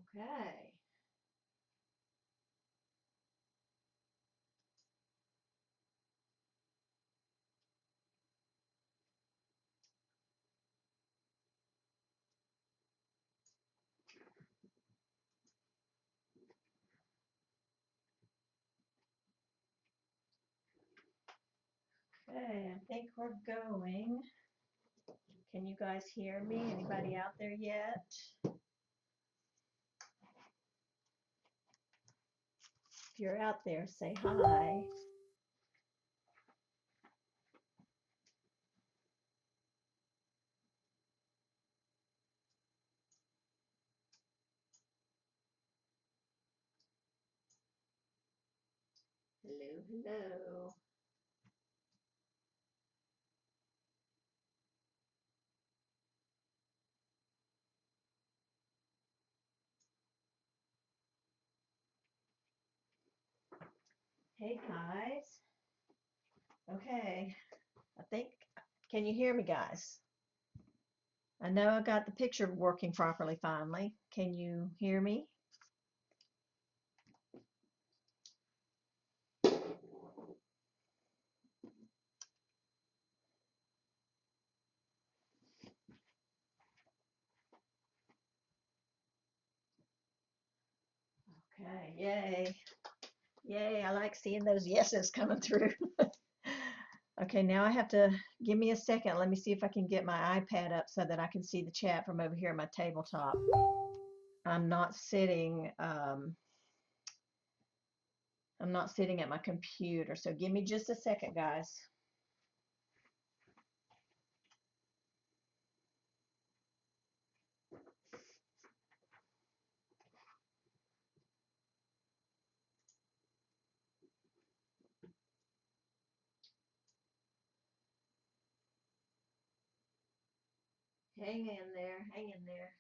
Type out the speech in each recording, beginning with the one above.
Okay. Okay, I think we're going. Can you guys hear me? Anybody out there yet? If you're out there, say hi. Hello, hello. Hey guys. Okay, I think, can you hear me guys? I know I got the picture working properly finally. Can you hear me? Okay, yay. Yay, I like seeing those yeses coming through. Okay, now I have to, give me a second. Let me see if I can get my iPad up so that I can see the chat from over here at my tabletop. I'm not sitting, I'm not sitting at my computer, so give me just a second, guys. Hang in there, hang in there.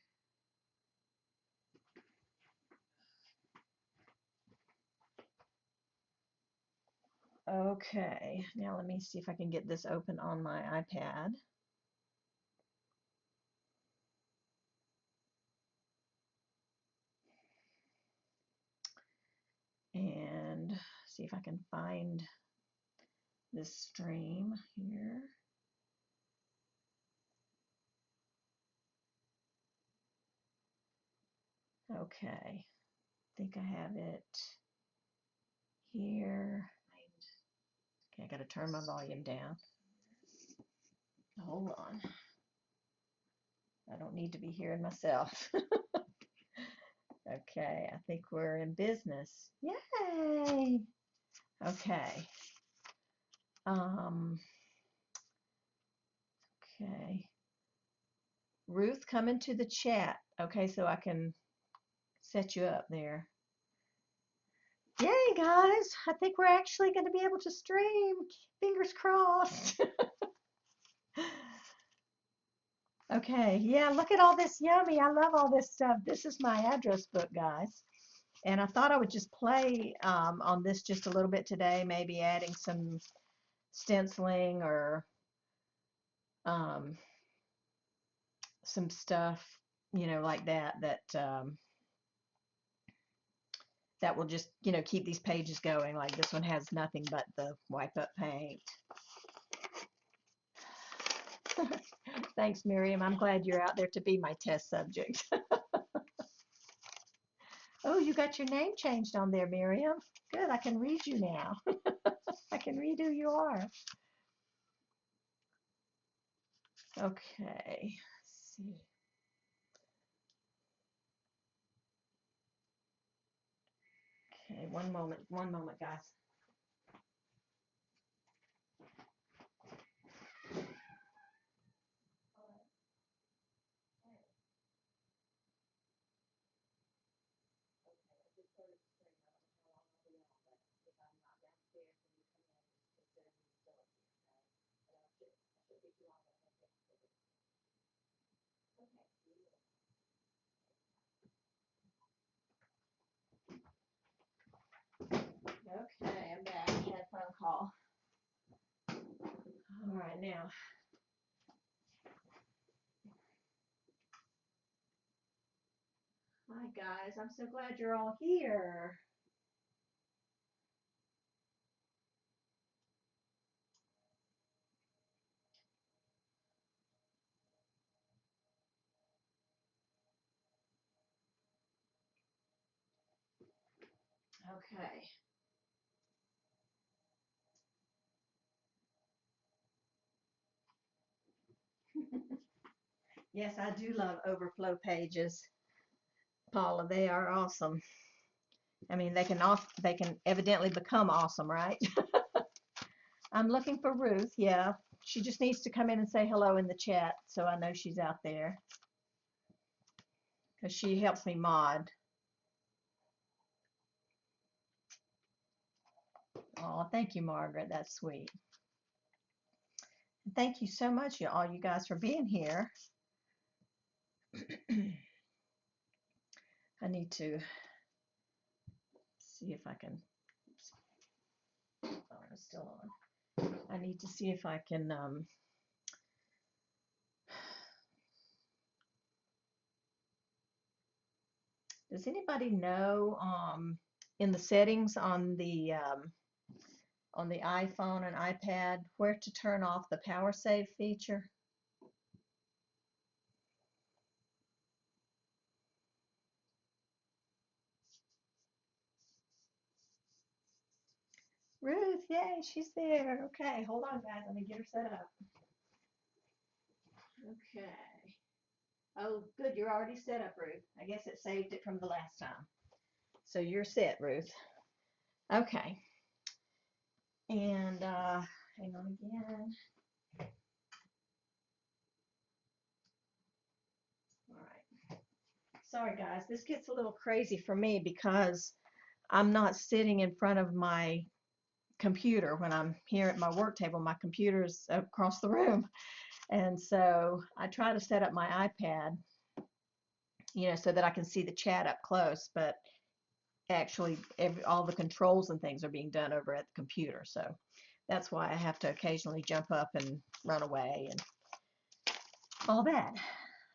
Okay, now let me see if I can get this open on my iPad. And see if I can find this stream here. Okay, I think I have it here. Okay, I got to turn my volume down. Hold on. I don't need to be hearing myself. Okay, I think we're in business. Yay! Okay. Okay. Ruth, come into the chat. Okay, so I can set you up there. Yay, guys! I think we're actually going to be able to stream. Fingers crossed. Okay, yeah, look at all this yummy. I love all this stuff. This is my address book, guys. And I thought I would just play on this just a little bit today, maybe adding some stenciling or some stuff, you know, like that, that will just, you know, keep these pages going. Like this one has nothing but the wipe up paint. Thanks, Miriam. I'm glad you're out there to be my test subject. Oh, you got your name changed on there, Miriam. Good, I can read you now. I can read who you are. Okay, let's see. Okay, one moment, guys. Okay, I'm back. I had a phone call. All right, now. Hi, right, guys, I'm so glad you're all here. Okay. Yes, I do love overflow pages, Paula. They are awesome. I mean, they can evidently become awesome, right? I'm looking for Ruth. Yeah, she just needs to come in and say hello in the chat so I know she's out there because she helps me mod. Oh, thank you, Margaret. That's sweet. Thank you so much, all you guys, for being here. I need to see if I can. Oh, it's still on. I need to see if I can. Does anybody know in the settings on the iPhone and iPad where to turn off the power save feature? Ruth, yay, she's there. Okay, hold on, guys. Let me get her set up. Okay. Oh, good. You're already set up, Ruth. I guess it saved it from the last time. So you're set, Ruth. Okay. And hang on again. All right. Sorry, guys. This gets a little crazy for me because I'm not sitting in front of my computer when I'm here at my work table. My computer's across the room. And so I try to set up my iPad, so that I can see the chat up close, but actually all the controls and things are being done over at the computer. So that's why I have to occasionally jump up and run away and all that.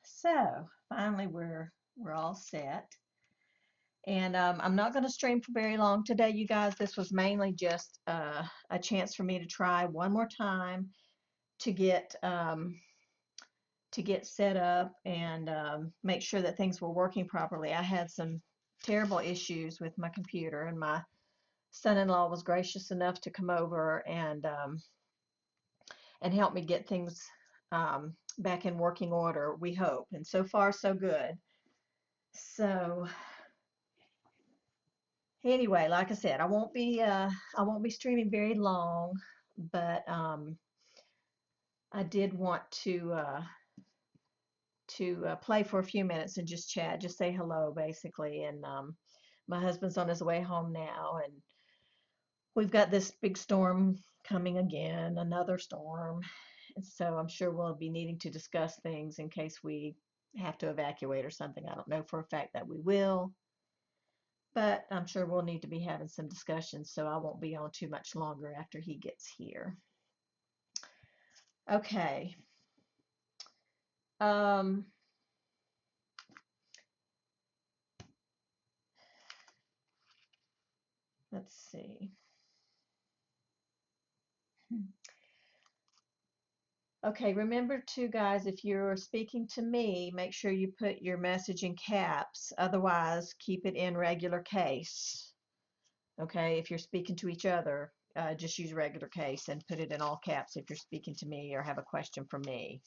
So finally we're all set. And I'm not going to stream for very long today, you guys. This was mainly just a chance for me to try one more time to get set up and make sure that things were working properly. I had some terrible issues with my computer, and my son-in-law was gracious enough to come over and help me get things back in working order, we hope. And so far, so good. So anyway, like I said, I won't be streaming very long, but I did want to play for a few minutes and just chat, just say hello, basically. And my husband's on his way home now, and we've got this big storm coming again, another storm. And so I'm sure we'll be needing to discuss things in case we have to evacuate or something. I don't know for a fact that we will, but I'm sure we'll need to be having some discussions, so I won't be on too much longer after he gets here. Okay. Let's see. Okay, remember too, guys, if you're speaking to me, make sure you put your message in caps. Otherwise, keep it in regular case. Okay, if you're speaking to each other, just use regular case and put it in all caps if you're speaking to me or have a question for me.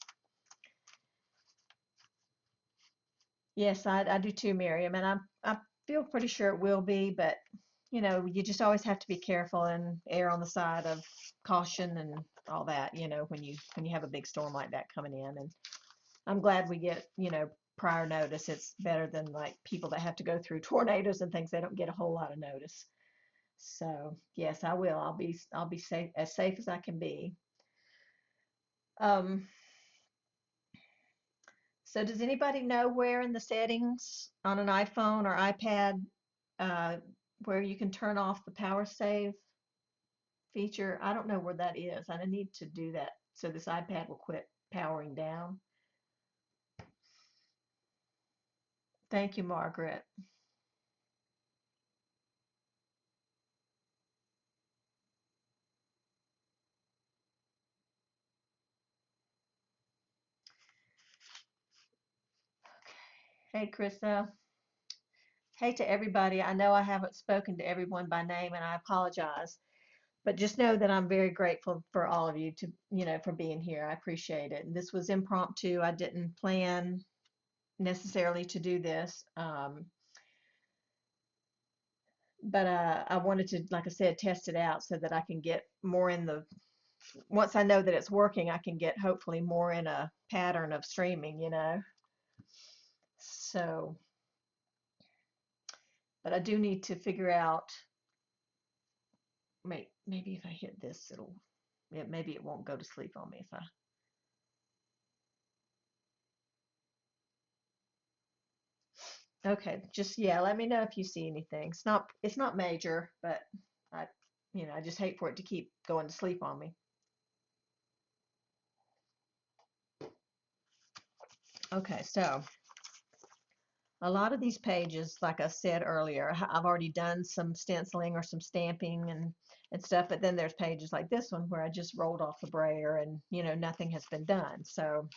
Yes, I do too, Miriam, and I feel pretty sure it will be, but you just always have to be careful and err on the side of caution and all that, when you have a big storm like that coming in. And I'm glad we get, prior notice. It's better than like people that have to go through tornadoes and things. They don't get a whole lot of notice. So yes, I will. I'll be safe as I can be. So does anybody know where in the settings on an iPhone or iPad where you can turn off the power save feature? I don't know where that is. I need to do that so this iPad will quit powering down. Thank you, Margaret. Hey, Krista. Hey to everybody. I know I haven't spoken to everyone by name and I apologize, but just know that I'm very grateful for all of you to, for being here. I appreciate it. And this was impromptu. I didn't plan necessarily to do this. But I wanted to, like I said, test it out so that I can get more in the, once I know that it's working, I can get hopefully more in a pattern of streaming. So, but I do need to figure out, maybe if I hit this, maybe it won't go to sleep on me if I, okay, just, yeah, let me know if you see anything. It's not major, but I, I just hate for it to keep going to sleep on me. Okay, so a lot of these pages, like I said earlier, I've already done some stenciling or some stamping and stuff, but then there's pages like this one where I just rolled off the brayer and, nothing has been done. So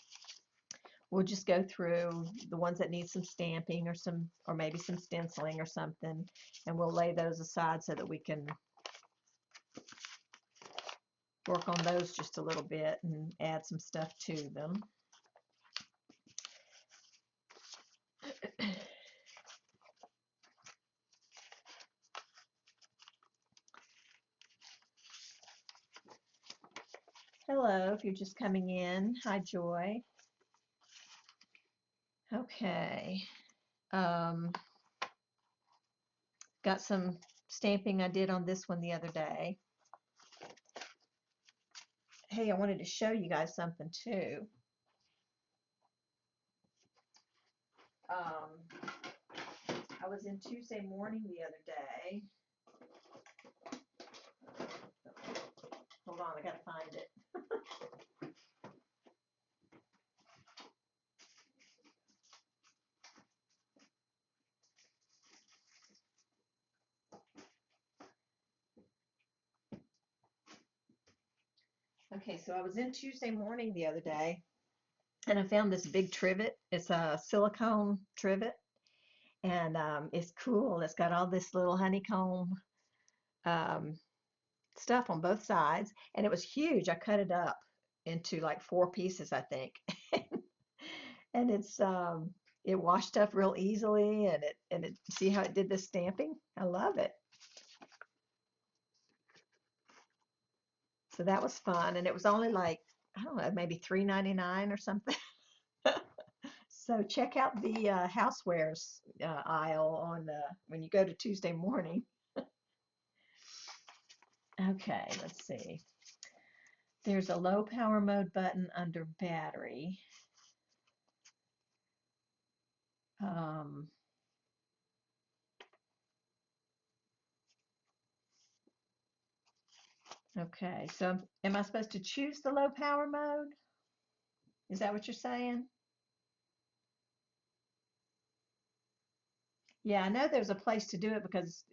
we'll just go through the ones that need some stamping or maybe some stenciling or something, and we'll lay those aside so that we can work on those just a little bit and add some stuff to them. Hello, if you're just coming in. Hi, Joy. Okay. Um, got some stamping I did on this one the other day. Hey, I wanted to show you guys something too. I was in Tuesday morning the other day. Hold on, I gotta find it. Okay, so I was in Tuesday morning the other day and I found this big trivet. It's a silicone trivet and it's cool. It's got all this little honeycomb um, stuff on both sides and it was huge. I cut it up into like 4 pieces, I think. And it washed up real easily and it see how it did the stamping? I love it. So that was fun and it was only like, I don't know, maybe $3.99 or something. So check out the housewares aisle on when you go to Tuesday morning. Okay, let's see. There's a low power mode button under battery. Um, okay, so am I supposed to choose the low power mode? Is that what you're saying? Yeah, I know there's a place to do it because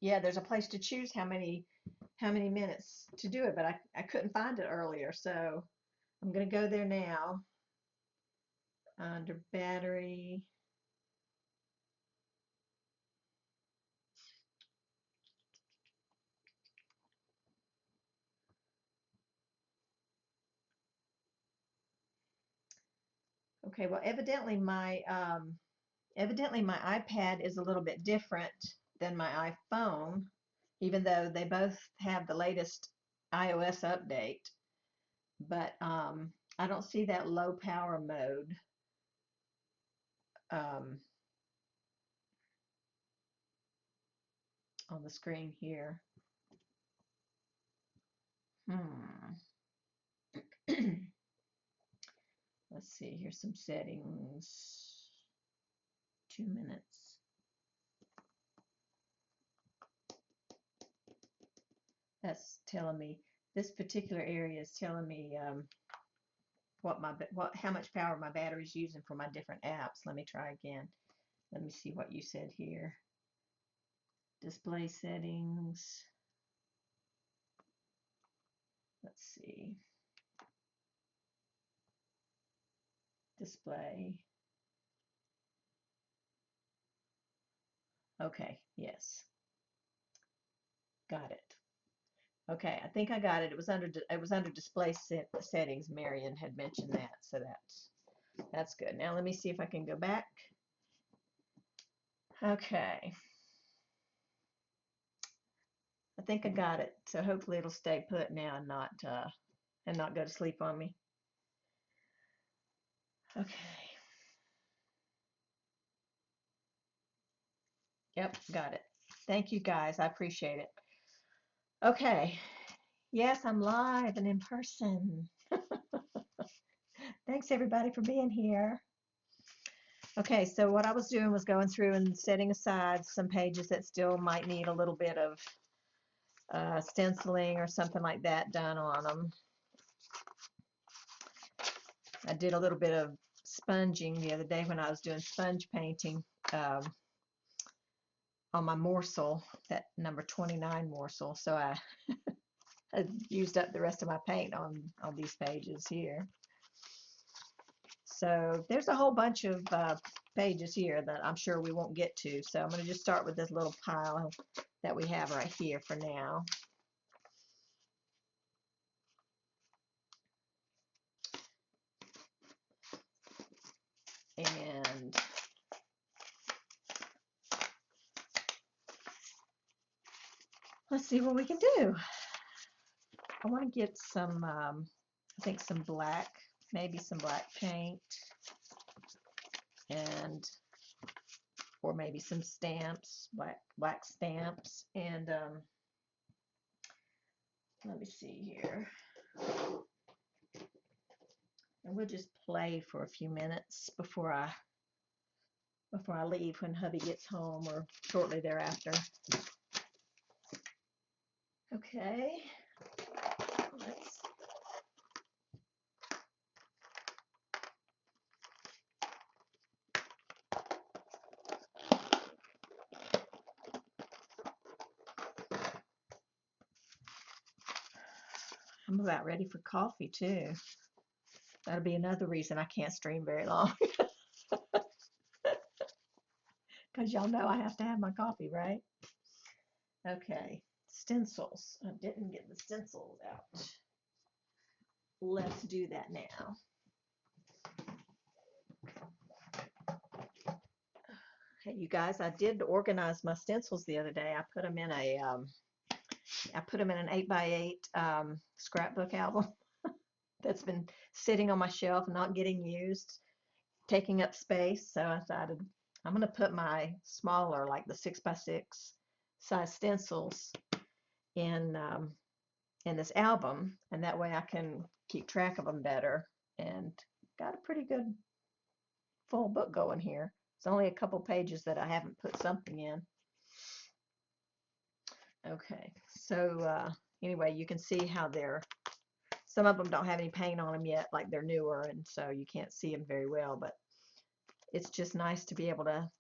yeah, there's a place to choose how many minutes to do it, but I couldn't find it earlier, so I'm gonna go there now under battery. Okay, well, evidently my iPad is a little bit different than my iPhone, even though they both have the latest iOS update. But I don't see that low power mode um, on the screen here. Hmm. Let's see, here's some settings. 2 minutes. That's telling me, this particular area is telling me how much power my battery's using for my different apps. Let me try again. Let me see what you said here. Display settings. Let's see. Display. Okay, yes. Got it. Okay, I think I got it. It was under display settings. Marion had mentioned that, so that's good. Now let me see if I can go back. Okay. I think I got it. So hopefully it'll stay put now and not go to sleep on me. Okay. Yep, got it. Thank you guys. I appreciate it. Okay. Yes, I'm live and in person. Thanks everybody for being here. Okay, so what I was doing was going through and setting aside some pages that still might need a little bit of stenciling or something like that done on them. I did a little bit of sponging the other day when I was doing sponge painting on my morsel, that number 29 morsel. So I used up the rest of my paint on these pages here. So there's a whole bunch of pages here that I'm sure we won't get to. So I'm going to just start with this little pile that we have right here for now. And let's see what we can do. I want to get some, I think some black, maybe some black paint, and or maybe some stamps, black stamps, and let me see here. And we'll just play for a few minutes before I leave when hubby gets home or shortly thereafter. Okay. I'm about ready for coffee too. That'll be another reason I can't stream very long. Because y'all know I have to have my coffee, right? Okay, stencils. I didn't get the stencils out. Let's do that now. Hey, you guys, I did organize my stencils the other day. I put them in an 8x8 scrapbook album that's been sitting on my shelf, not getting used, taking up space. So I decided I'm going to put my smaller, like the 6x6 size stencils in this album, and that way I can keep track of them better. And got a pretty good full book going here. It's only a couple pages that I haven't put something in. Okay, so anyway, you can see how some of them don't have any paint on them yet, like they're newer, and so you can't see them very well, but it's just nice to be able to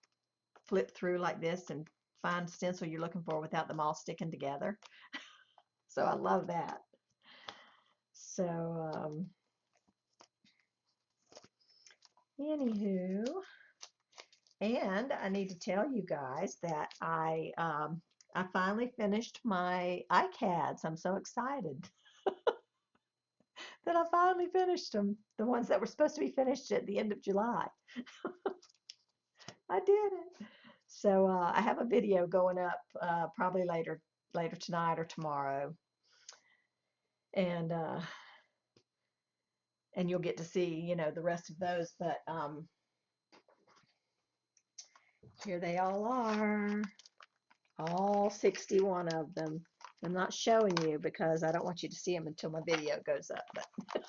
flip through like this and find stencil you're looking for without them all sticking together. So I love that. So anywho, and I need to tell you guys that I finally finished my iCads. I'm so excited that I finally finished them. The ones that were supposed to be finished at the end of July. I did it. So I have a video going up probably later tonight or tomorrow, and you'll get to see, the rest of those. But here they all are, all 61 of them. I'm not showing you because I don't want you to see them until my video goes up. But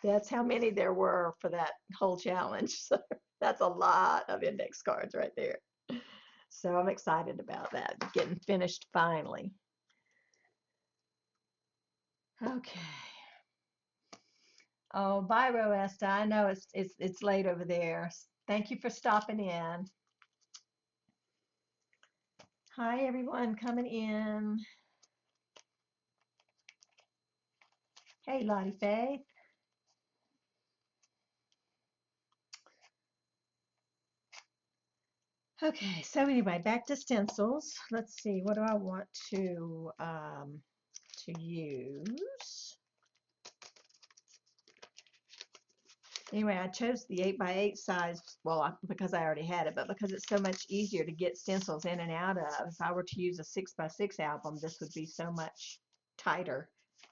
that's how many there were for that whole challenge. So that's a lot of index cards right there. So I'm excited about that, getting finished finally. Okay. Oh, bye, Roesta. I know it's late over there. Thank you for stopping in. Hi everyone coming in. Hey Lottie Faith. Okay, so anyway, back to stencils. Let's see, what do I want to use? Anyway, I chose the 8x8 size, well, because I already had it, but because it's so much easier to get stencils in and out of. If I were to use a 6x6 album, this would be so much tighter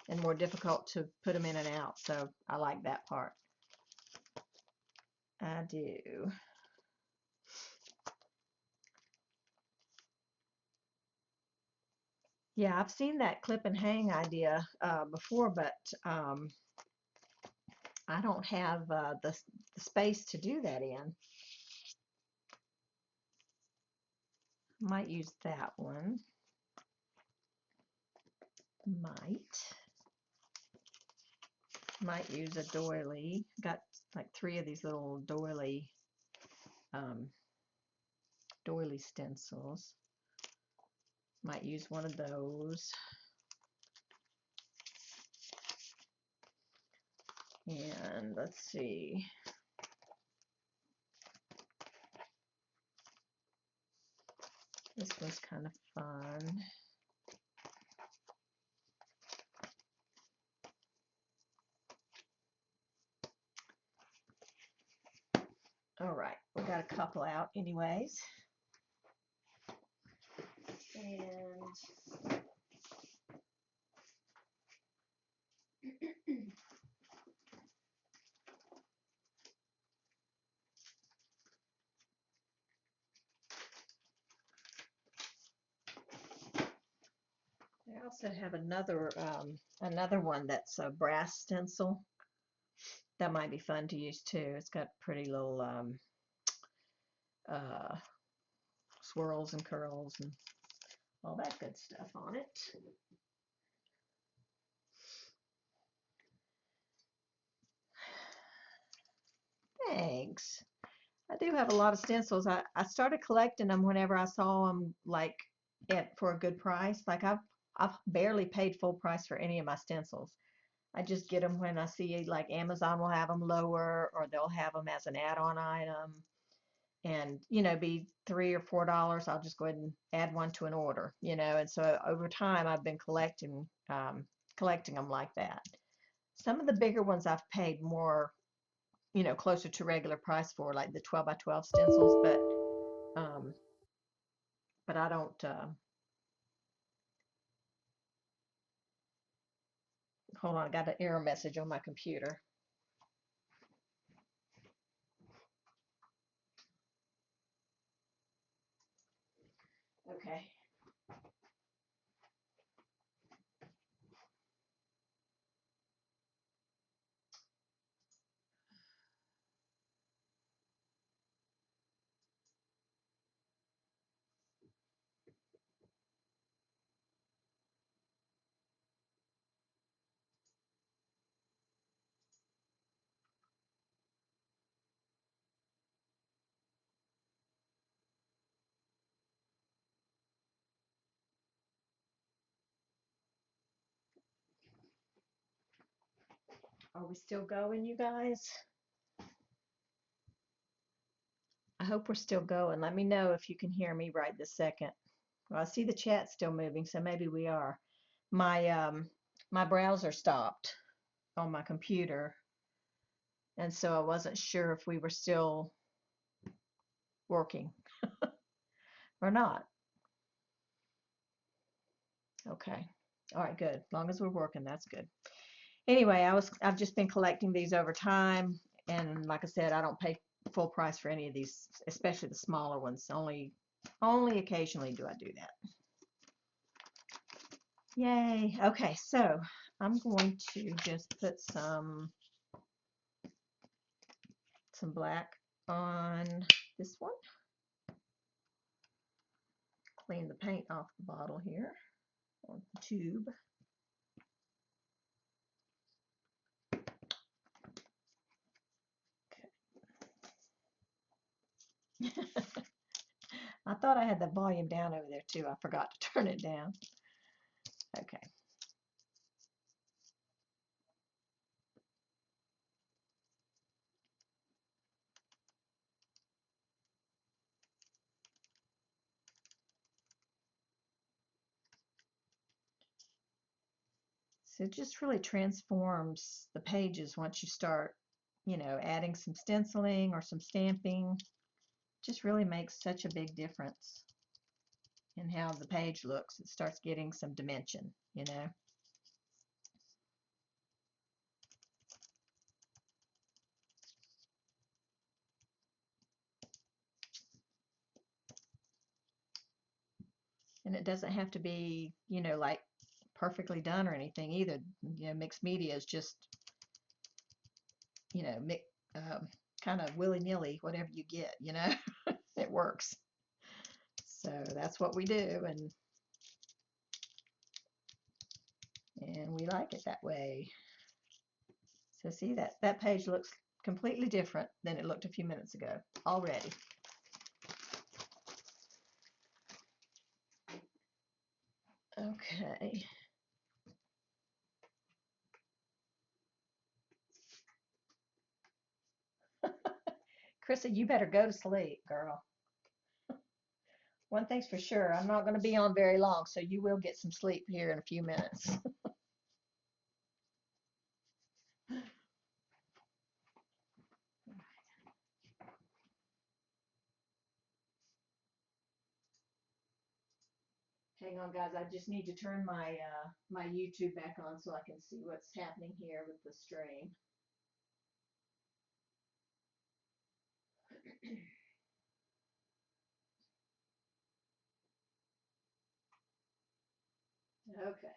and more difficult to put them in and out. So I like that part. I do. Yeah, I've seen that clip and hang idea before, but I don't have the space to do that in. Might use that one. Might use a doily. Got like 3 of these little doily stencils. Might use one of those. And let's see. This one's kind of fun. All right, we got a couple out anyways. And I also have another one that's a brass stencil. That might be fun to use too. It's got pretty little swirls and curls and all that good stuff on it. Thanks. I do have a lot of stencils. I started collecting them whenever I saw them like for a good price. Like I've barely paid full price for any of my stencils. I just get them when I see like Amazon will have them lower, or they'll have them as an add-on item, and be $3 or $4. I'll just go ahead and add one to an order, and so over time I've been collecting them like that. Some of the bigger ones I've paid more, closer to regular price for, like the 12x12 stencils, but I don't hold on, I got an error message on my computer. Okay. Are we still going, you guys? I hope we're still going. Let me know if you can hear me right this second. Well, I see the chat still moving, so maybe we are. My browser stopped on my computer, and so I wasn't sure if we were still working or not. Okay. All right, good. As long as we're working, that's good. Anyway, I've just been collecting these over time, and like I said, I don't pay full price for any of these, especially the smaller ones. Only occasionally do I do that. Yay. Okay, so I'm going to just put some black on this one. Clean the paint off the bottle here, or the tube. Okay. I thought I had the volume down over there too. I forgot to turn it down. Okay. So it just really transforms the pages once you start, adding some stenciling or some stamping. Just really makes such a big difference in how the page looks. It starts getting some dimension. And it doesn't have to be, like perfectly done or anything either. Mixed media is just, you know, mi kind of willy-nilly, whatever you get. It works. So that's what we do, and we like it that way. So see that page looks completely different than it looked a few minutes ago already. Okay. Chrissy, you better go to sleep, girl. One thing's for sure, I'm not going to be on very long, so you will get some sleep here in a few minutes. Hang on, guys. I just need to turn my YouTube back on so I can see what's happening here with the stream. Okay.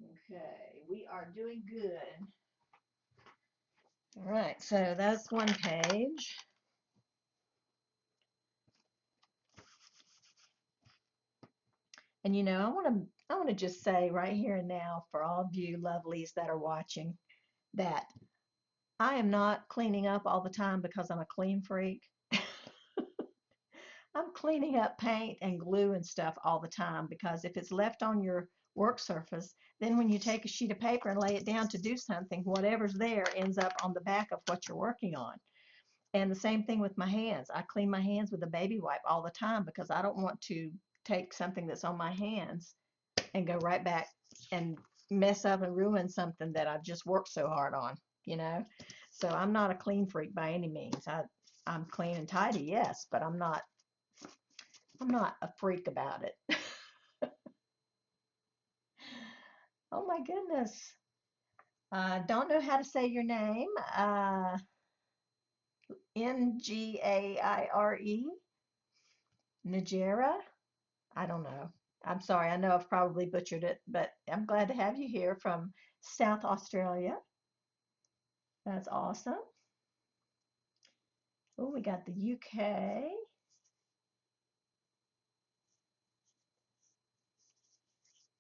Okay, we are doing good. All right, so that's one page. And I want to just say right here and now for all of you lovelies that are watching that I am not cleaning up all the time because I'm a clean freak. I'm cleaning up paint and glue and stuff all the time because if it's left on your work surface, then when you take a sheet of paper and lay it down to do something, whatever's there ends up on the back of what you're working on. And the same thing with my hands. I clean my hands with a baby wipe all the time because I don't want to take something that's on my hands and go right back and mess up and ruin something that I've just worked so hard on. So I'm not a clean freak by any means. I'm clean and tidy, yes, but I'm not a freak about it. Oh my goodness. Don't know how to say your name. Ngaire. Najera? I don't know. I'm sorry. I know I've probably butchered it, but I'm glad to have you here from South Australia. That's awesome. Oh, we got the UK.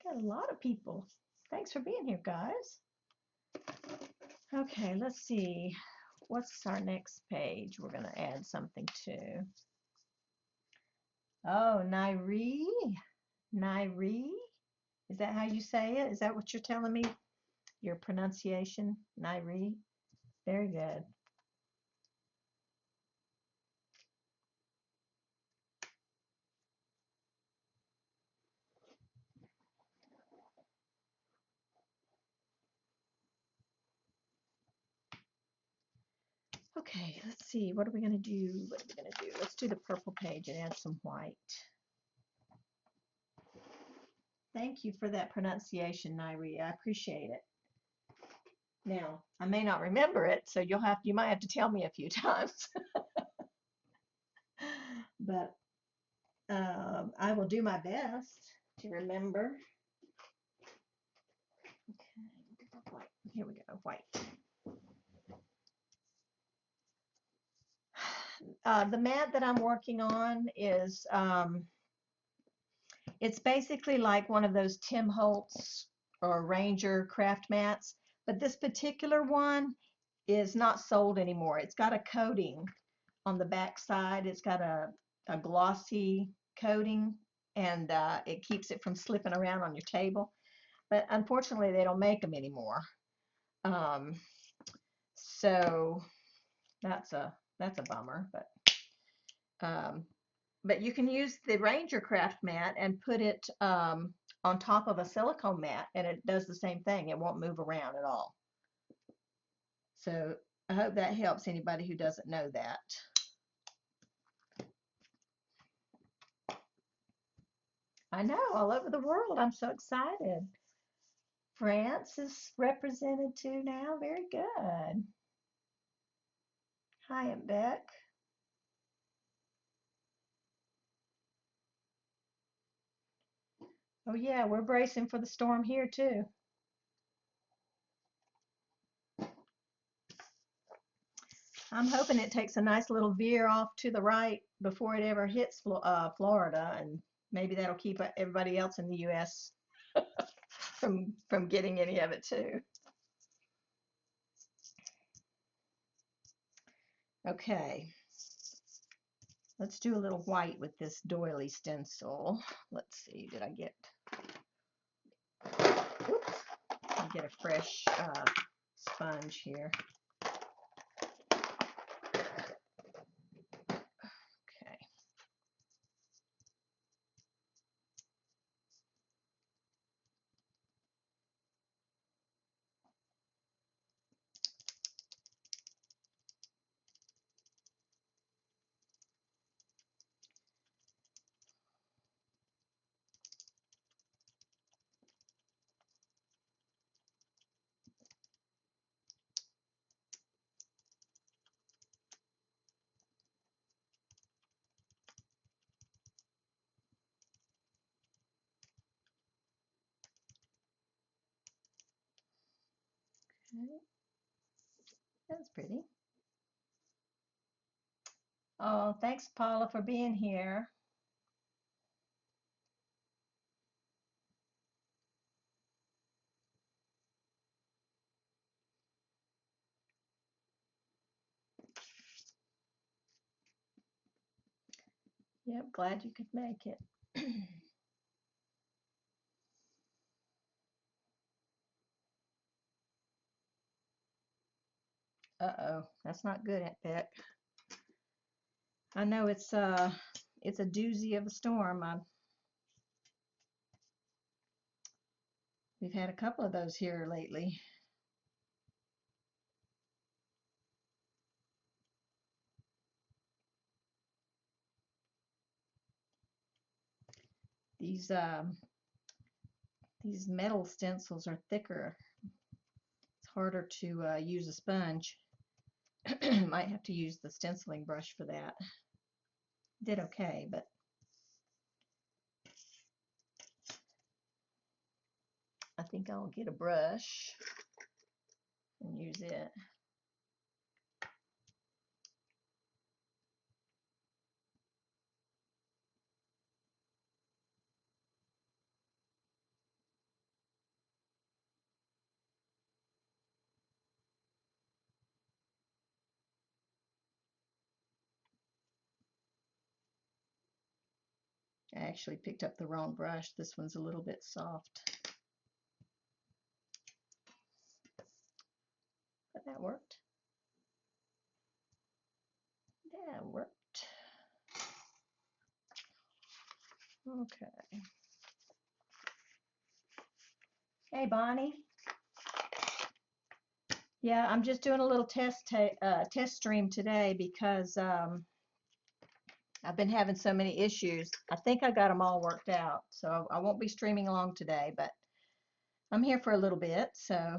Got a lot of people. Thanks for being here, guys. Okay, let's see. What's our next page we're going to add something to? Oh, Nairi. Nairi. Is that how you say it? Is that what you're telling me? Your pronunciation? Nairi. Very good. Okay, let's see. What are we going to do? What are we going to do? Let's do the purple page and add some white. Thank you for that pronunciation, Nairi. I appreciate it. Now, I may not remember it, so you might have to tell me a few times. But I will do my best to remember. Okay, white. Here we go, white. The mat that I'm working on is, it's basically like one of those Tim Holtz or Ranger craft mats, But this particular one is not sold anymore. It's got a coating on the back side. It's got a glossy coating, and it keeps it from slipping around on your table. But unfortunately, they don't make them anymore. Um, so that's a bummer. But you can use the Ranger Craft mat and put it on top of a silicone mat, and it does the same thing. It won't move around at all. So I hope that helps anybody who doesn't know that. I know, all over the world. I'm so excited. France is represented too now. Very good. Hi, Aunt Beck. Oh yeah, we're bracing for the storm here too. I'm hoping it takes a nice little veer off to the right before it ever hits Florida, and maybe that'll keep everybody else in the U.S. from getting any of it too. Okay, let's do a little white with this doily stencil. Let's see, did I get, oops, let me get a fresh sponge here. Okay. Okay. That's pretty. Oh, thanks, Paula, for being here. Yep, glad you could make it. Uh-oh, that's not good, Aunt Beck. I know it's a doozy of a storm. We've had a couple of those here lately. These metal stencils are thicker. It's harder to use a sponge. Might have to use the stenciling brush for that. Did okay, but I think I'll get a brush and use it. I actually picked up the wrong brush. This one's a little bit soft. But that worked. That worked. Okay. Hey, Bonnie. Yeah, I'm just doing a little test stream today because I've been having so many issues. I think I got them all worked out, so I won't be streaming along today, but I'm here for a little bit, so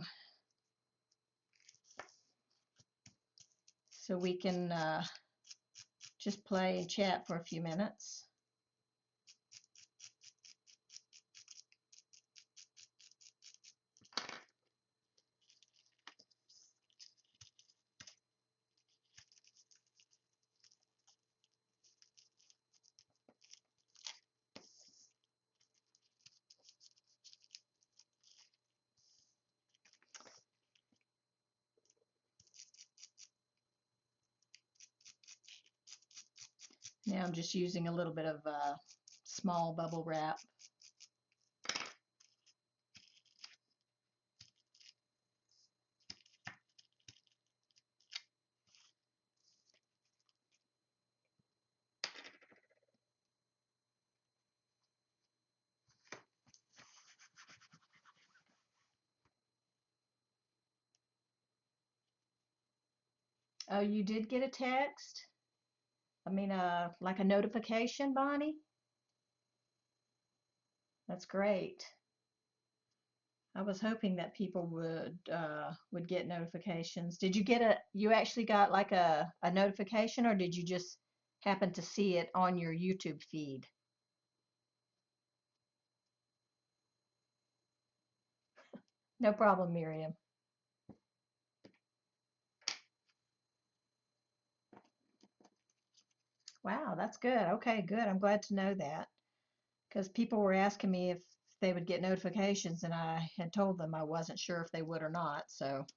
we can just play and chat for a few minutes. Now I'm just using a little bit of small bubble wrap. Oh, you did get a text? I mean, like a notification, Bonnie? That's great. I was hoping that people would get notifications. Did you get you actually got like a notification, or did you just happen to see it on your YouTube feed? No problem, Miriam. Wow, that's good. Okay, good. I'm glad to know that, because people were asking me if they would get notifications, and I had told them I wasn't sure if they would or not. So,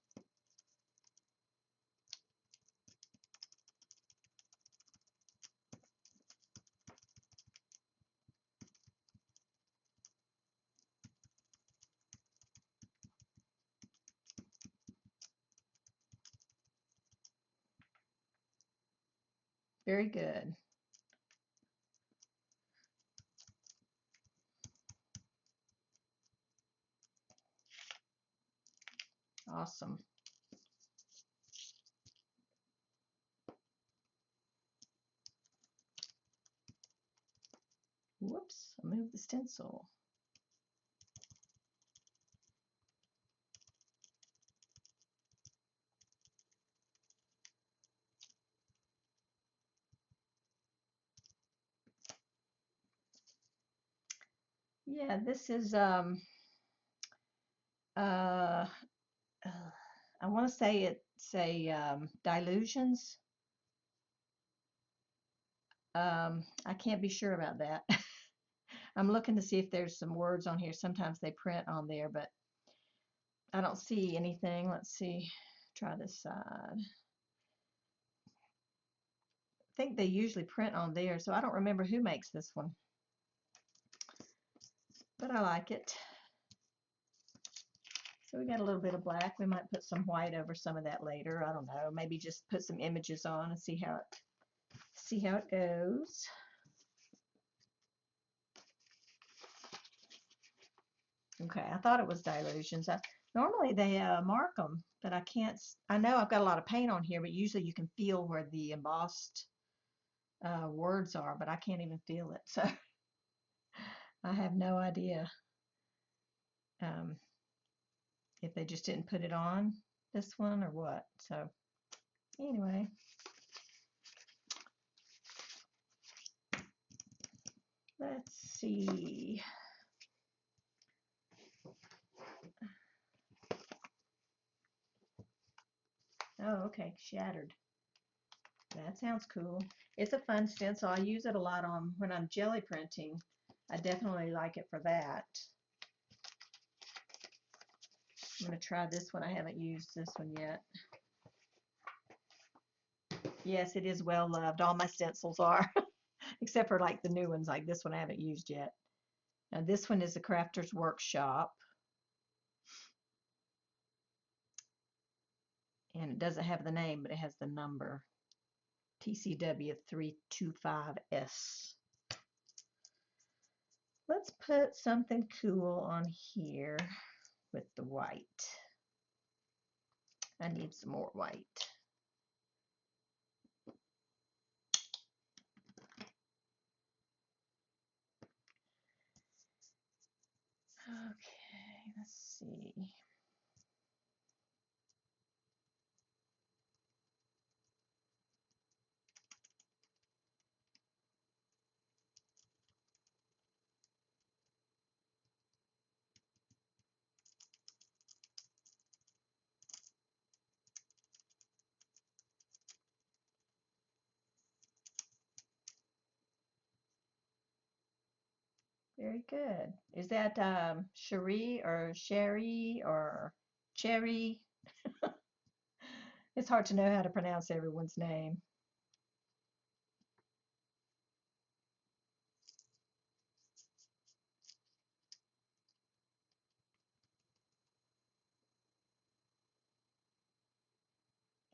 very good. Awesome. Whoops, I moved the stencil. Yeah, this is uh I want to say it's a dilutions. I can't be sure about that. I'm looking to see if there's some words on here. Sometimes they print on there, but I don't see anything. Let's see. Try this side. I think they usually print on there, so I don't remember who makes this one, but I like it. So we got a little bit of black. We might put some white over some of that later. I don't know. Maybe just put some images on and see how it goes. Okay, I thought it was dilutions. Normally they mark them, but I can't. I know I've got a lot of paint on here, but usually you can feel where the embossed words are, but I can't even feel it. So I have no idea um, if they just didn't put it on this one or what. So anyway, let's see. Oh, okay, shattered. That sounds cool. It's a fun stencil. I use it a lot on when I'm jelly printing. I definitely like it for that. I'm going to try this one. I haven't used this one yet. Yes, it is well loved. All my stencils are, except for like the new ones, like this one I haven't used yet. Now this one is the Crafter's Workshop. And it doesn't have the name, but it has the number. TCW 325S. Let's put something cool on here with the white. I need some more white. Okay, let's see. Very good. Is that Cherie or Sherry or Cherry? It's hard to know how to pronounce everyone's name.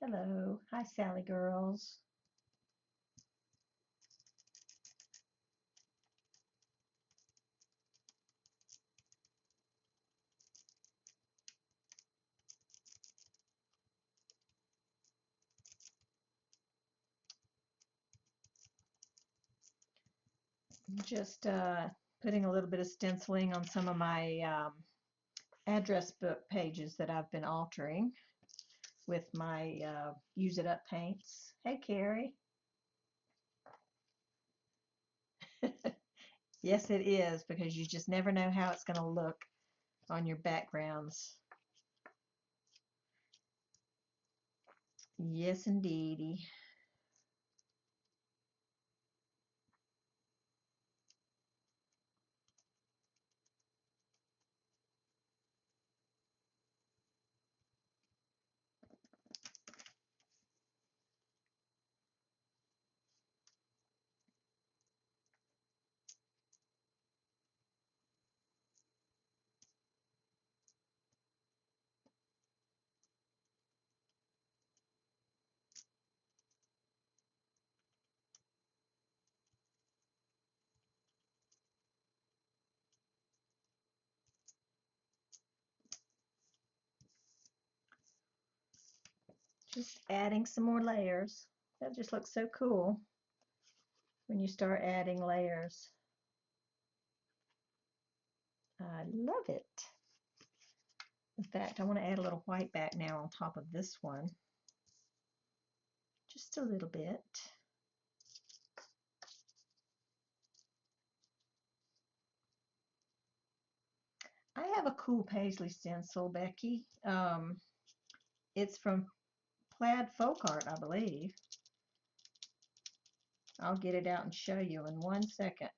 Hello. Hi, Sally girls. Just putting a little bit of stenciling on some of my address book pages that I've been altering with my use it up paints. Hey, Carrie. Yes, it is, because you just never know how it's going to look on your backgrounds. Yes, indeedy. Just adding some more layers. That just looks so cool when you start adding layers. I love it. In fact, I want to add a little white back now on top of this one. Just a little bit. I have a cool paisley stencil, Becky. It's from Plaid Folk Art, I believe. I'll get it out and show you in 1 second.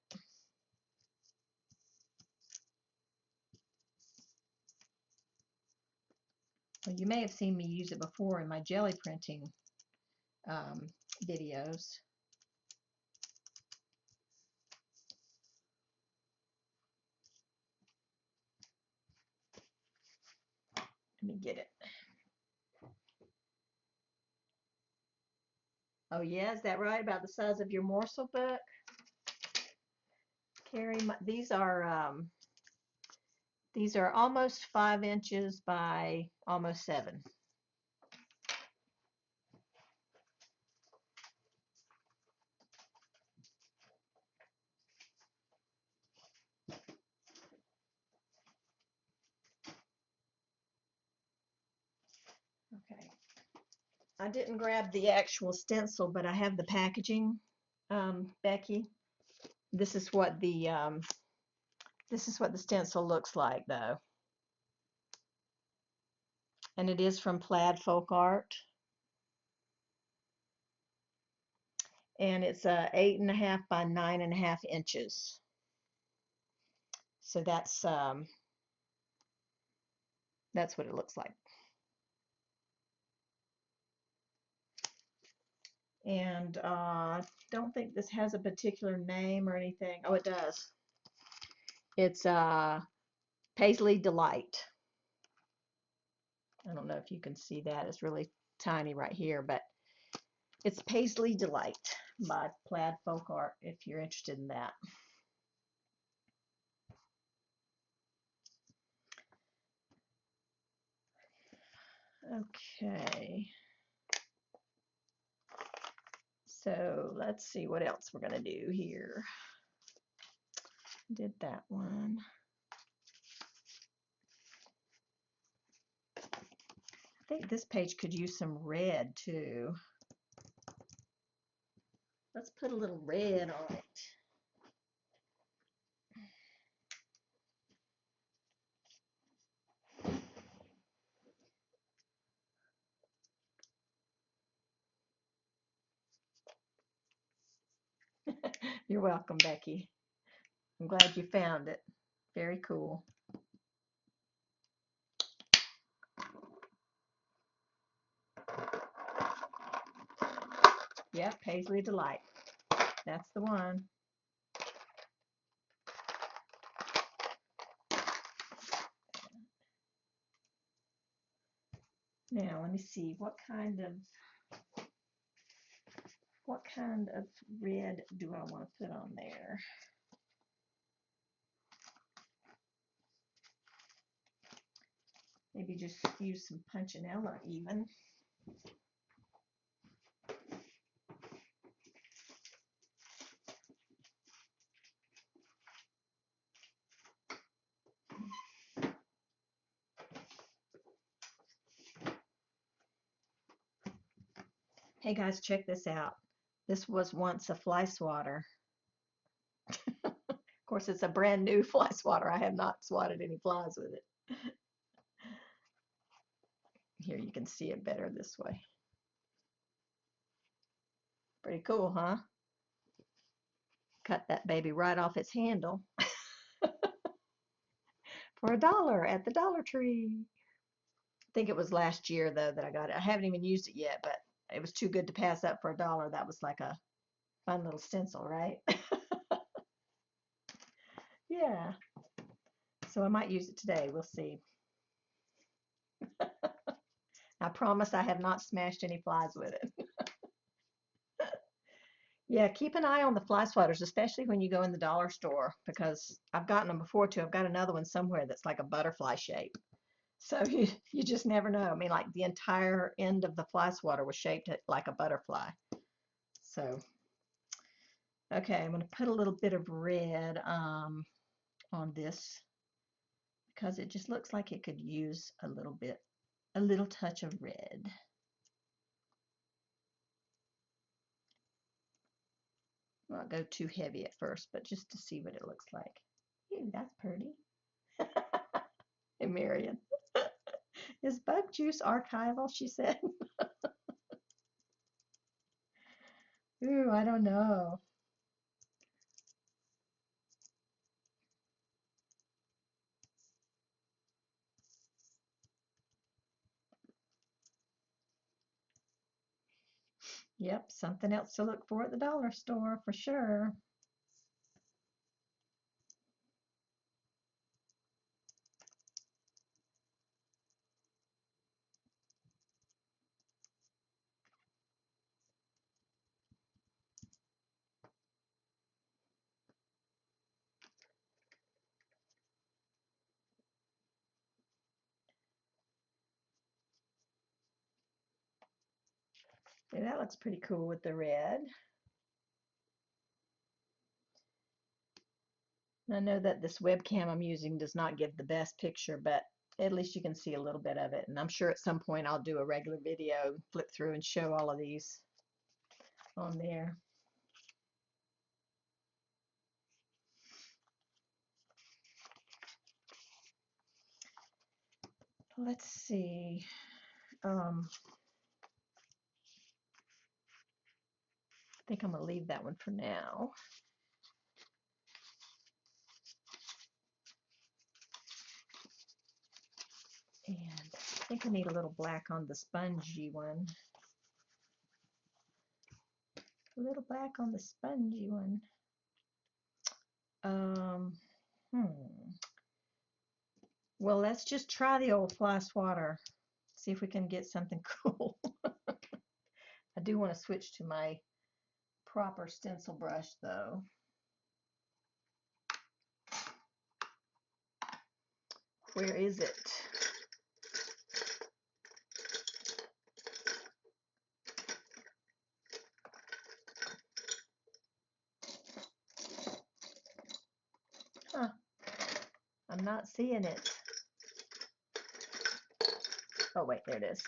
Well, you may have seen me use it before in my jelly printing videos. Let me get it. Oh yeah, is that right? About the size of your morsel book? Carrie, these are almost 5 inches by almost 7. Okay. I didn't grab the actual stencil, but I have the packaging, Becky. This is what the stencil looks like, though, and it is from Plaid Folk Art, and it's 8.5 by 9.5 inches. So that's what it looks like. And I don't think this has a particular name or anything. Oh, it does. It's Paisley Delight. I don't know if you can see that. It's really tiny right here, but it's Paisley Delight by Plaid Folk Art, if you're interested in that. Okay. So let's see what else we're going to do here. Did that one. I think this page could use some red too. Let's put a little red on it. You're welcome, Becky. I'm glad you found it. Very cool. Yep, Paisley Delight. That's the one. Now let me see what kind of red do I want to put on there? Maybe just use some punchinella even. Hey guys, check this out. This was once a fly swatter. Of course, it's a brand new fly swatter. I have not swatted any flies with it. Here you can see it better this way. Pretty cool, huh? Cut that baby right off its handle for $1 at the Dollar Tree. I think it was last year though that I got it. I haven't even used it yet, but it was too good to pass up for $1. That was like a fun little stencil, right? Yeah. So I might use it today. We'll see. I promise I have not smashed any flies with it. Yeah, keep an eye on the fly swatters, especially when you go in the dollar store, because I've gotten them before too. I've got another one somewhere that's like a butterfly shape. So you just never know. I mean, like the entire end of the fly swatter was shaped like a butterfly. So, okay, I'm going to put a little bit of red on this because it just looks like it could use a little touch of red. Not go too heavy at first, but just to see what it looks like. Ew, that's pretty. Hey, Marion. Is bug juice archival, she said. Ooh, I don't know. Yep, something else to look for at the dollar store for sure. Yeah, that looks pretty cool with the red. I know that this webcam I'm using does not give the best picture, but at least you can see a little bit of it. And I'm sure at some point I'll do a regular video, flip through and show all of these on there. Let's see. I think I'm going to leave that one for now. And I think I need a little black on the spongy one. A little black on the spongy one. Well, let's just try the old fly swatter. See if we can get something cool. I do want to switch to my proper stencil brush though. Where is it? Huh. I'm not seeing it. Oh wait, there it is.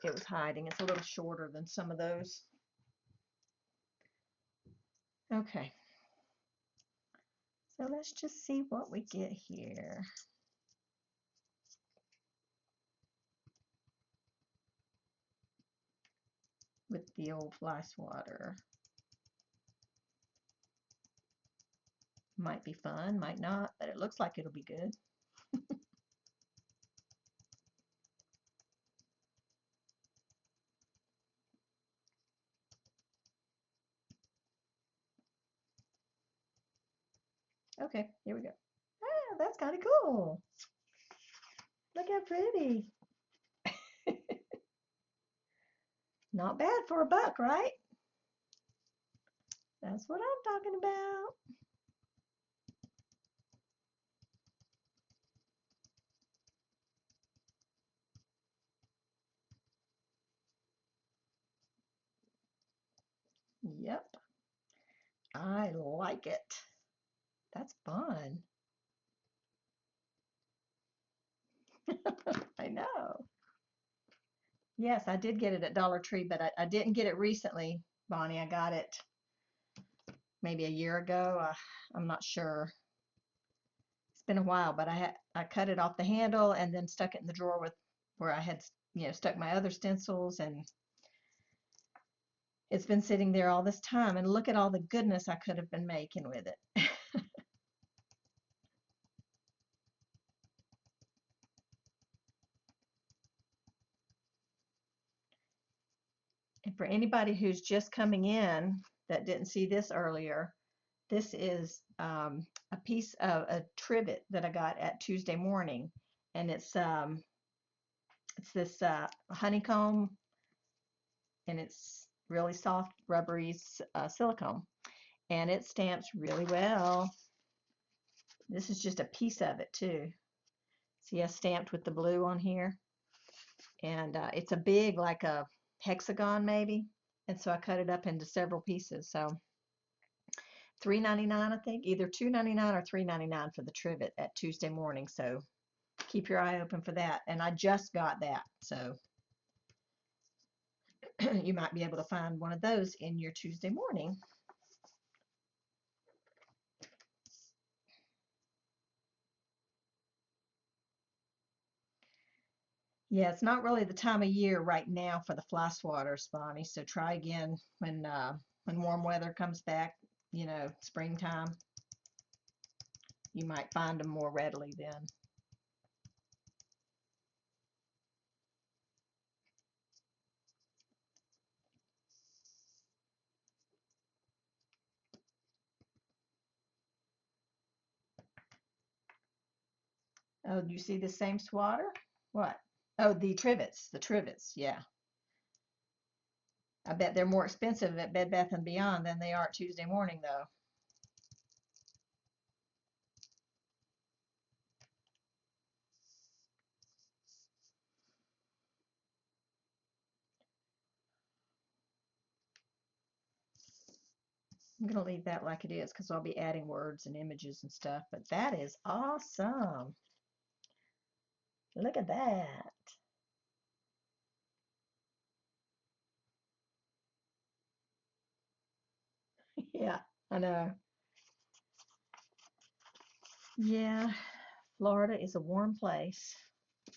It was hiding. It's a little shorter than some of those. Okay. So let's just see what we get here. With the old fly swatter. Might be fun, might not, but it looks like it'll be good. Okay, here we go. Ah, that's kind of cool. Look how pretty. Not bad for a buck, right? That's what I'm talking about. Yep, I like it. That's fun. I know. Yes, I did get it at Dollar Tree, but I didn't get it recently, Bonnie. I got it maybe a year ago. I'm not sure. It's been a while, but I cut it off the handle and then stuck it in the drawer with where I had, stuck my other stencils, and it's been sitting there all this time. And look at all the goodness I could have been making with it. And for anybody who's just coming in that didn't see this earlier, this is a piece of a trivet that I got at Tuesday morning, and it's this honeycomb, and it's really soft, rubbery silicone, and it stamps really well. This is just a piece of it too. See, I stamped with the blue on here, and it's a big, like a hexagon maybe, and so I cut it up into several pieces. So $3.99, I think, either $2.99 or $3.99 for the trivet at Tuesday morning. So keep your eye open for that. And I just got that, so you might be able to find one of those in your Tuesday morning. Yeah, it's not really the time of year right now for the fly swatters, Bonnie. So try again when warm weather comes back, springtime. You might find them more readily then. Oh, do you see the same swatter? What? Oh, the trivets, yeah. I bet they're more expensive at Bed Bath & Beyond than they are at Tuesday morning, though. I'm going to leave that like it is because I'll be adding words and images and stuff, but that is awesome. Look at that. Yeah, I know. Yeah, Florida is a warm place,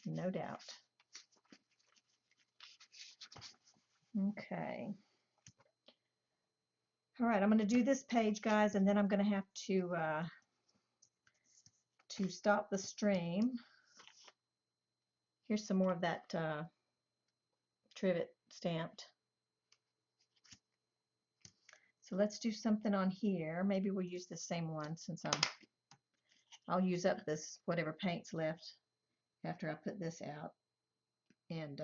no doubt. Okay. All right, I'm going to do this page, guys, and then I'm going to have to stop the stream. Here's some more of that trivet stamped. So let's do something on here. Maybe we'll use the same one since I'll use up this whatever paint's left after I put this out, and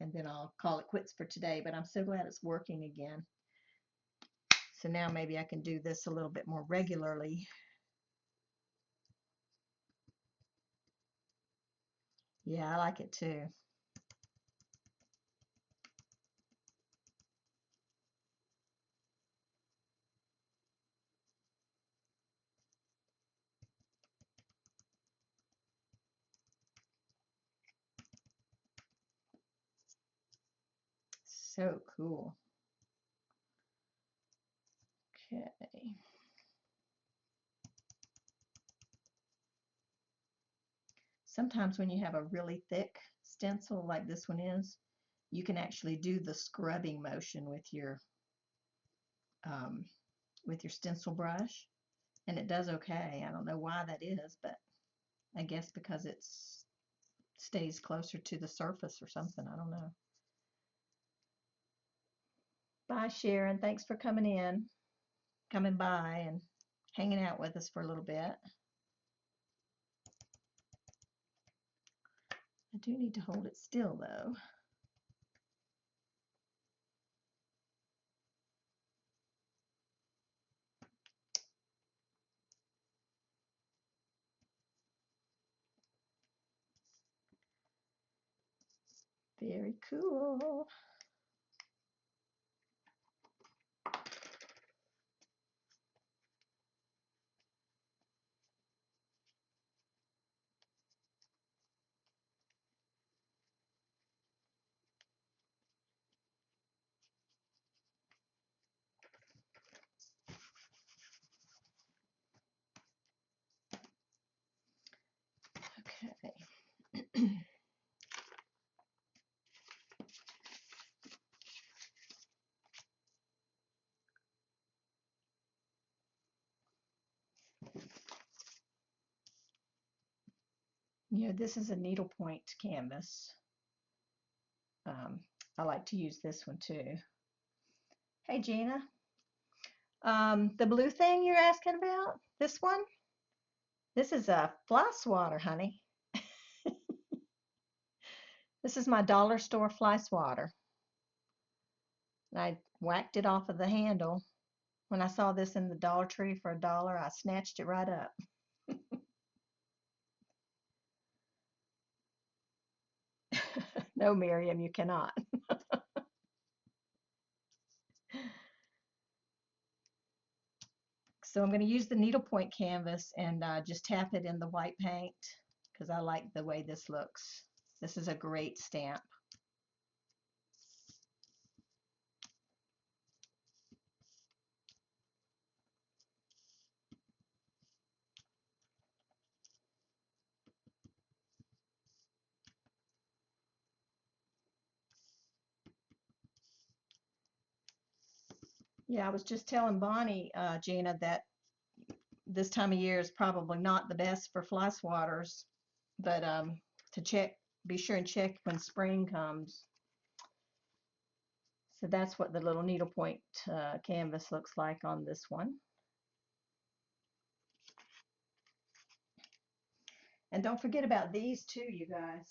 then I'll call it quits for today. But I'm so glad it's working again. So now maybe I can do this a little bit more regularly. Yeah, I like it too. So cool. Okay. Sometimes when you have a really thick stencil like this one is, you can actually do the scrubbing motion um, with your stencil brush, and it does okay. I don't know why that is, but I guess because it stays closer to the surface or something. I don't know. Bye, Sharon. Thanks for coming by and hanging out with us for a little bit. I do need to hold it still though. Very cool. Okay. You know, this is a needlepoint canvas. I like to use this one too. Hey, Gina. The blue thing you're asking about, this one? This is a fly swatter, honey. This is my dollar store fly swatter. I whacked it off of the handle. When I saw this in the Dollar Tree for $1, I snatched it right up. No, Miriam, you cannot. So I'm going to use the needlepoint canvas and just tap it in the white paint because I like the way this looks. This is a great stamp. Yeah, I was just telling Bonnie, Gina, that this time of year is probably not the best for fly swatters, but to check, be sure and check when spring comes. So that's what the little needlepoint canvas looks like on this one. And don't forget about these too, you guys.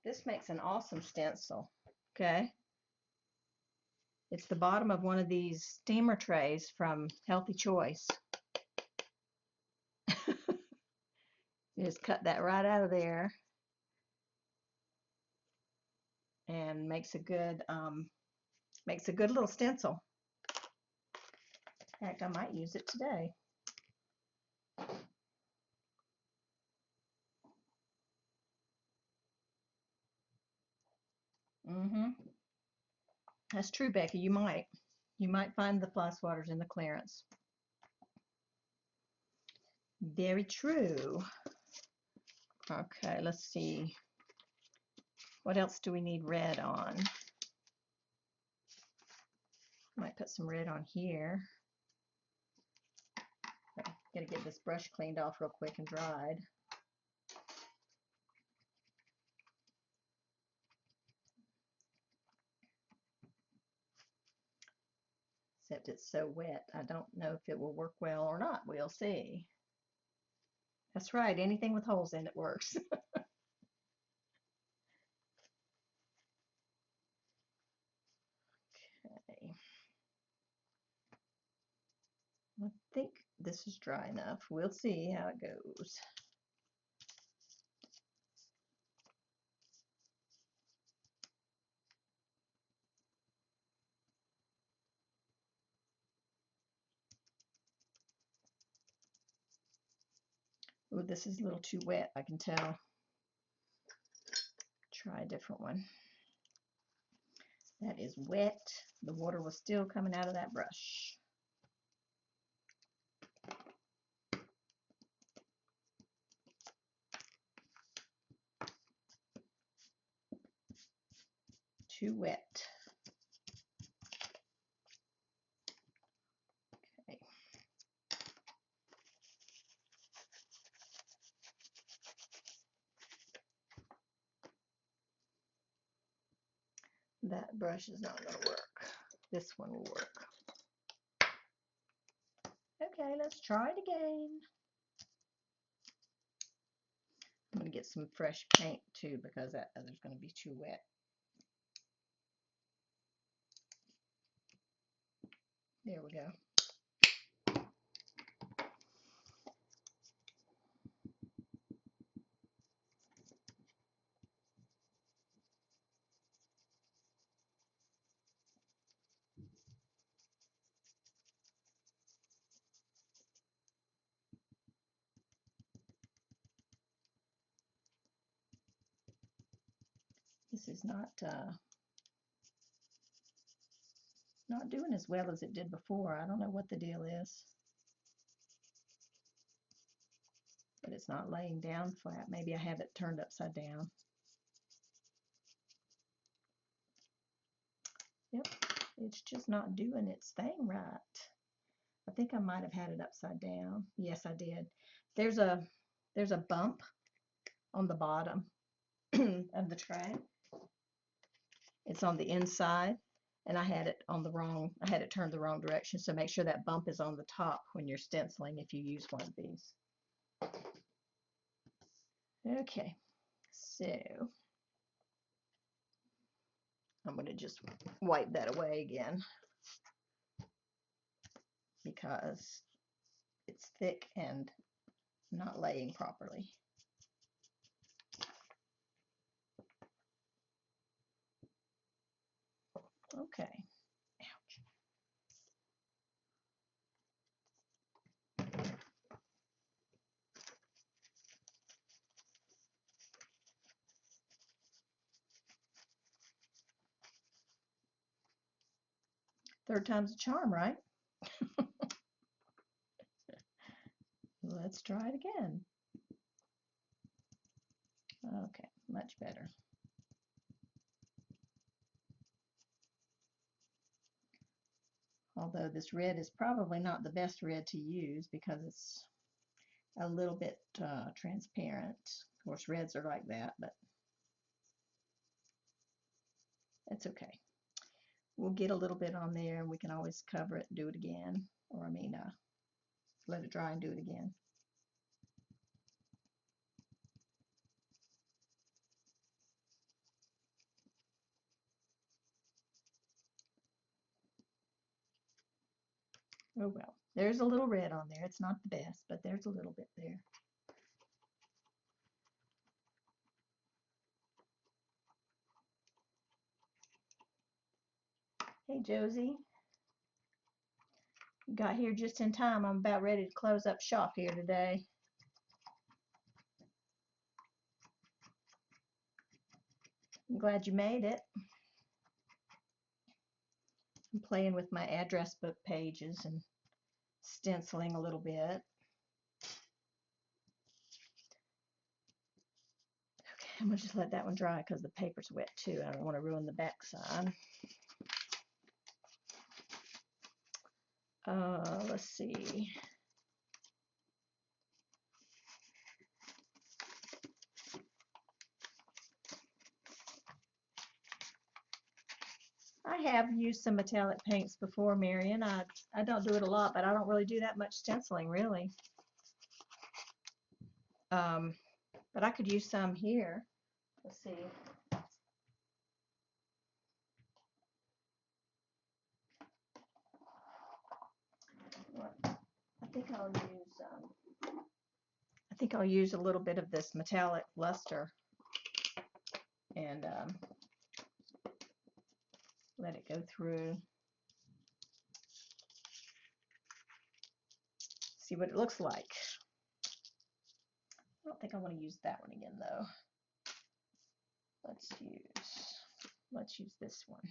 This makes an awesome stencil. Okay. It's the bottom of one of these steamer trays from Healthy Choice. You just cut that right out of there and makes a good little stencil. In fact, I might use it today. That's true, Becky. You might find the fly swatters in the clearance. Very true. Okay, let's see. What else do we need red on? Might put some red on here. Okay, gotta get this brush cleaned off real quick and dried. Except it's so wet, I don't know if it will work well or not. We'll see. That's right, anything with holes in it works. Okay. I think this is dry enough. We'll see how it goes. Oh, this is a little too wet, I can tell. Try a different one. That is wet. The water was still coming out of that brush. Too wet. Okay. That brush is not going to work. This one will work. Okay, let's try it again. I'm going to get some fresh paint too because that other's going to be too wet. There we go. This is not doing as well as it did before. I don't know what the deal is, but it's not laying down flat. Maybe I have it turned upside down. Yep, it's just not doing its thing right. I think I might have had it upside down. Yes, I did. There's a bump on the bottom of the tray. It's on the inside, and I had it turned the wrong direction. So make sure that bump is on the top when you're stenciling if you use one of these. Okay, so I'm going to just wipe that away again because it's thick and not laying properly. Okay. Ouch. Third time's a charm, right? Let's try it again. Okay, much better. Although this red is probably not the best red to use because it's a little bit transparent. Of course, reds are like that, but it's okay. We'll get a little bit on there and we can always cover it and do it again. Or, let it dry and do it again. Oh well, there's a little red on there. It's not the best, but there's a little bit there. Hey Josie, you got here just in time. I'm about ready to close up shop here today. I'm glad you made it. I'm playing with my address book pages and stenciling a little bit. Okay, I'm gonna just let that one dry because the paper's wet too. I don't want to ruin the back side. Let's see. I have used some metallic paints before, Marion. I don't do it a lot, but I don't really do that much stenciling, really. But I could use some here. Let's see. I think I'll use a little bit of this metallic luster and let it go through. See what it looks like. I don't think I want to use that one again though. Let's use this one.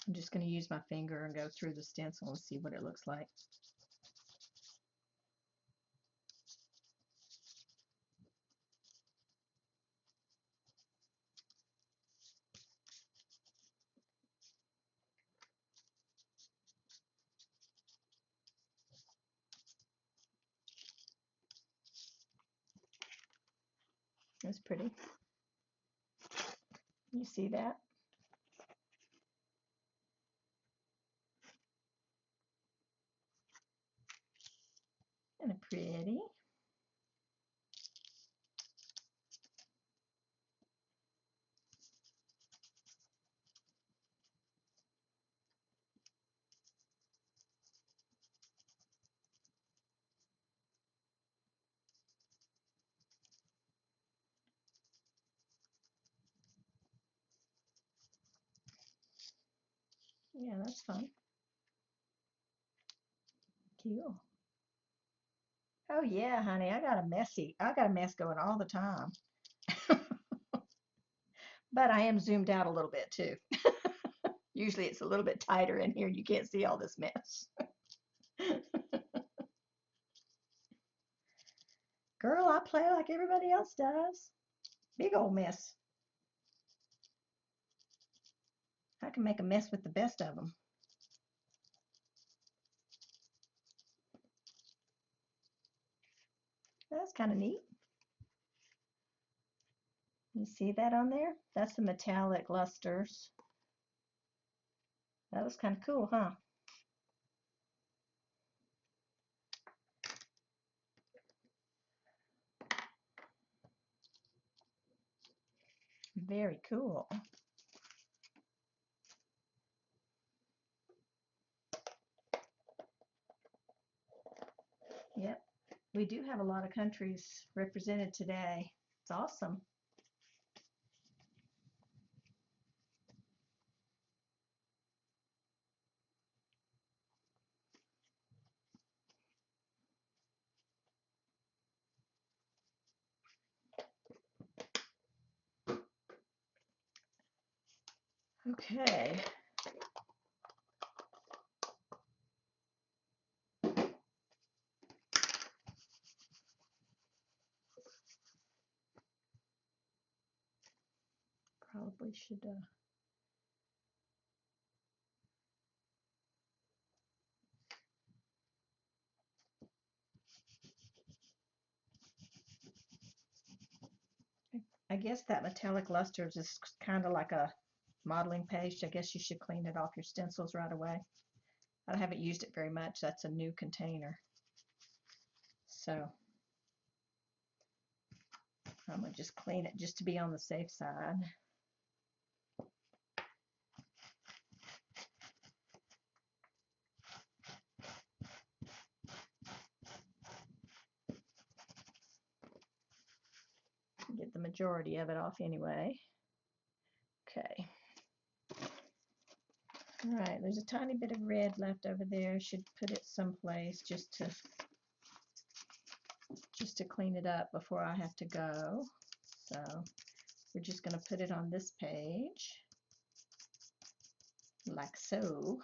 I'm just going to use my finger and go through the stencil and see what it looks like. That's pretty. You see that? Kind of pretty. Yeah, that's fun. Cool. Oh yeah, honey, I got a mess going all the time. But I am zoomed out a little bit too. Usually it's a little bit tighter in here. You can't see all this mess. Girl, I play like everybody else does. Big old mess. I can make a mess with the best of them. That's kind of neat. You see that on there? That's the metallic lusters. That was kind of cool, huh? Very cool. Yep, we do have a lot of countries represented today. It's awesome. Okay. Probably should I guess that metallic lusters is kind of like a modeling paste. I guess you should clean it off your stencils right away. I haven't used it very much. That's a new container. So I'm going to just clean it just to be on the safe side. Get the majority of it off anyway. Okay. All right, there's a tiny bit of red left over there. Should put it someplace just to clean it up before I have to go. So we're just going to put it on this page, like so.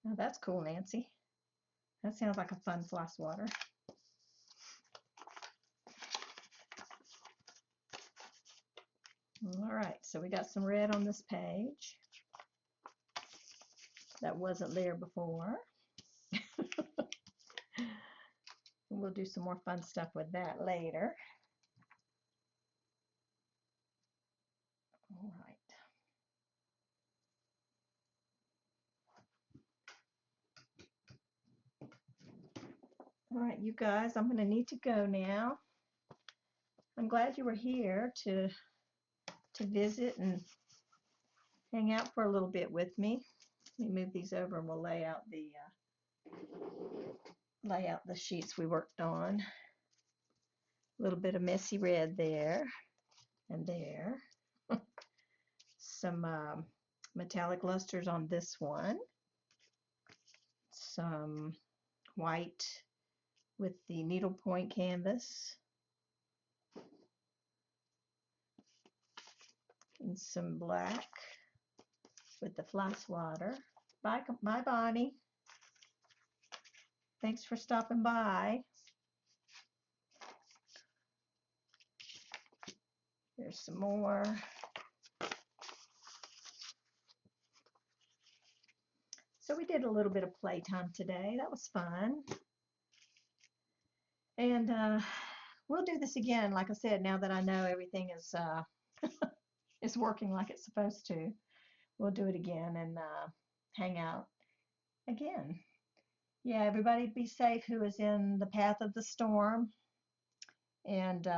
Now that's cool, Nancy. That sounds like a fun fly swatter. All right, so we got some red on this page. That wasn't there before. We'll do some more fun stuff with that later. All right. All right, you guys, I'm going to need to go now. I'm glad you were here to visit and hang out for a little bit with me. Let me move these over and we'll lay out the sheets we worked on. A little bit of messy red there and there. Some metallic lusters on this one. Some white with the needlepoint canvas. And some black with the fly swatter. Bye, Bonnie. Thanks for stopping by. There's some more. So we did a little bit of playtime today. That was fun. And we'll do this again, like I said, now that I know everything is is working like it's supposed to. We'll do it again and hang out again. Yeah, everybody be safe who is in the path of the storm. And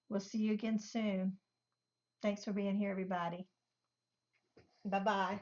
we'll see you again soon. Thanks for being here, everybody. Bye-bye.